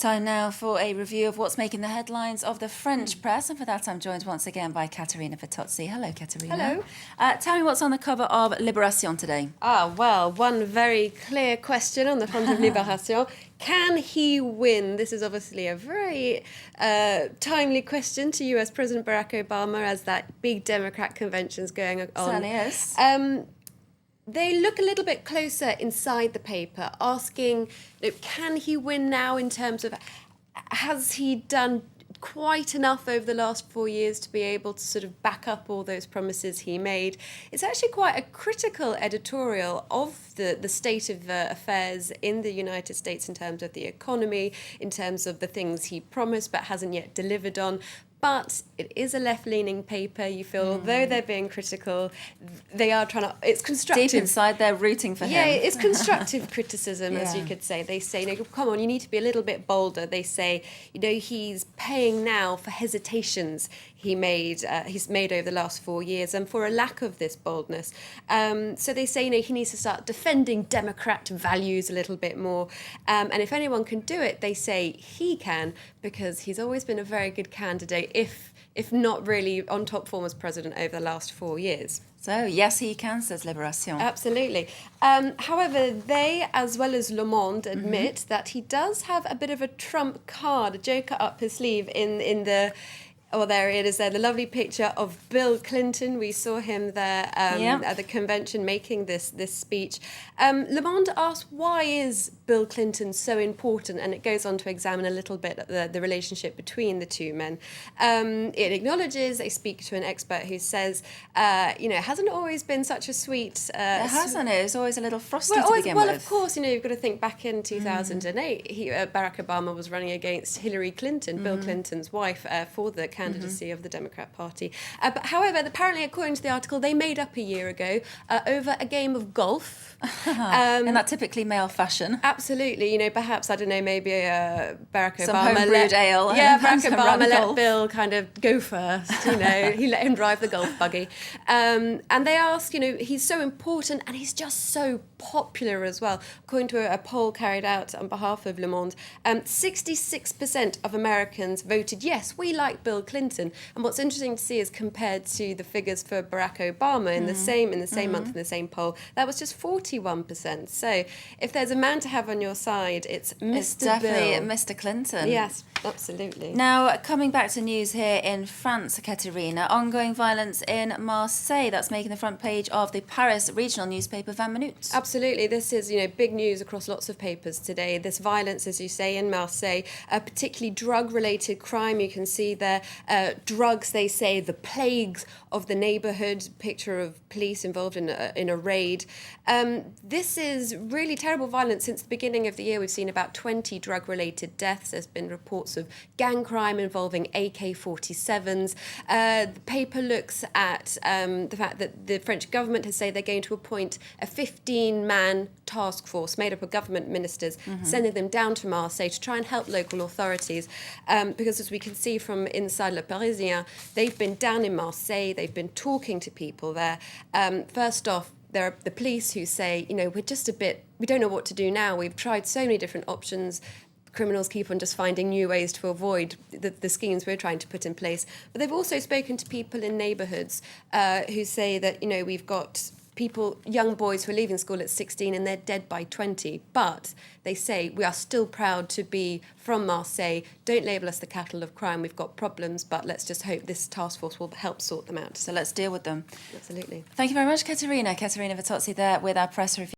Time now for a review of what's making the headlines of the French press, and for that I'm joined once again by Caterina Fitozzi. Hello, Caterina. Hello. Tell me what's on the cover of Libération today. Well, one very clear question on the front of Libération. Can he win? This is obviously a very timely question to US President Barack Obama as that big Democrat convention's going on. Certainly is. They look a little bit closer inside the paper, asking, can he win now in terms of, has he done quite enough over the last 4 years to be able to sort of back up all those promises he made? It's actually quite a critical editorial of the state of affairs in the United States in terms of the economy, in terms of the things he promised but hasn't yet delivered on. But it is a left-leaning paper. You feel, although they're being critical, they are trying to... It's constructive. Deep inside, they're rooting for him. Yeah, it's constructive criticism, as you could say. They say, come on, you need to be a little bit bolder. They say, he's paying now for hesitations he's made over the last 4 years and for a lack of this boldness. So they say, he needs to start defending Democrat values a little bit more. And if anyone can do it, they say he can, because he's always been a very good candidate, if not really on top form as president over the last 4 years. So, yes, he can, says Libération. Absolutely. However, they, as well as Le Monde, admit that he does have a bit of a trump card, a joker up his sleeve in the... Oh, there it is there, the lovely picture of Bill Clinton. We saw him there at the convention making this speech. Le Monde asked, why is Bill Clinton so important? And it goes on to examine a little bit the relationship between the two men. It acknowledges, they speak to an expert who says, it hasn't always been such a sweet... it hasn't. It was always a little frosty to begin with. Well, of course, you've got to think back in 2008, Barack Obama was running against Hillary Clinton, Bill Clinton's wife, for the candidacy of the Democrat Party. But however, apparently, according to the article, they made up a year ago over a game of golf. In that typically male fashion. Absolutely. Perhaps, I don't know, maybe Barack Some Obama... homebrewed ale. Yeah, Barack Obama let Bill kind of go first, He let him drive the golf buggy. And they ask, he's so important and he's just so popular as well. According to a poll carried out on behalf of Le Monde, 66% of Americans voted, yes, we like Bill Clinton. And what's interesting to see is compared to the figures for Barack Obama in the same month, in the same poll, that was just 41%. So if there's a man to have on your side, it's Mr. It's definitely Bill. Mr. Clinton. Yes, absolutely. Now, coming back to news here in France, Caterina, ongoing violence in Marseille. That's making the front page of the Paris regional newspaper 20 Minutes. Absolutely. This is, big news across lots of papers today. This violence, as you say, in Marseille, particularly drug-related crime. You can see there, drugs, they say, the plagues of the neighbourhood. Picture of police involved in a raid. This is really terrible violence. Since the beginning of the year, we've seen about 20 drug-related deaths. There's been reports of gang crime involving AK-47s. The paper looks at the fact that the French government has said they're going to appoint a 15-man task force made up of government ministers, sending them down to Marseille to try and help local authorities. Because as we can see from inside Le Parisien, they've been down in Marseille, they've been talking to people there. First off, there are the police who say, we don't know what to do now. We've tried so many different options. Criminals keep on just finding new ways to avoid the schemes we're trying to put in place. But they've also spoken to people in neighbourhoods who say that, we've got people, young boys who are leaving school at 16 and they're dead by 20. But they say, we are still proud to be from Marseille. Don't label us the cattle of crime. We've got problems, but let's just hope this task force will help sort them out. So let's deal with them. Absolutely. Thank you very much, Caterina. Caterina Fitozzi there with our press review.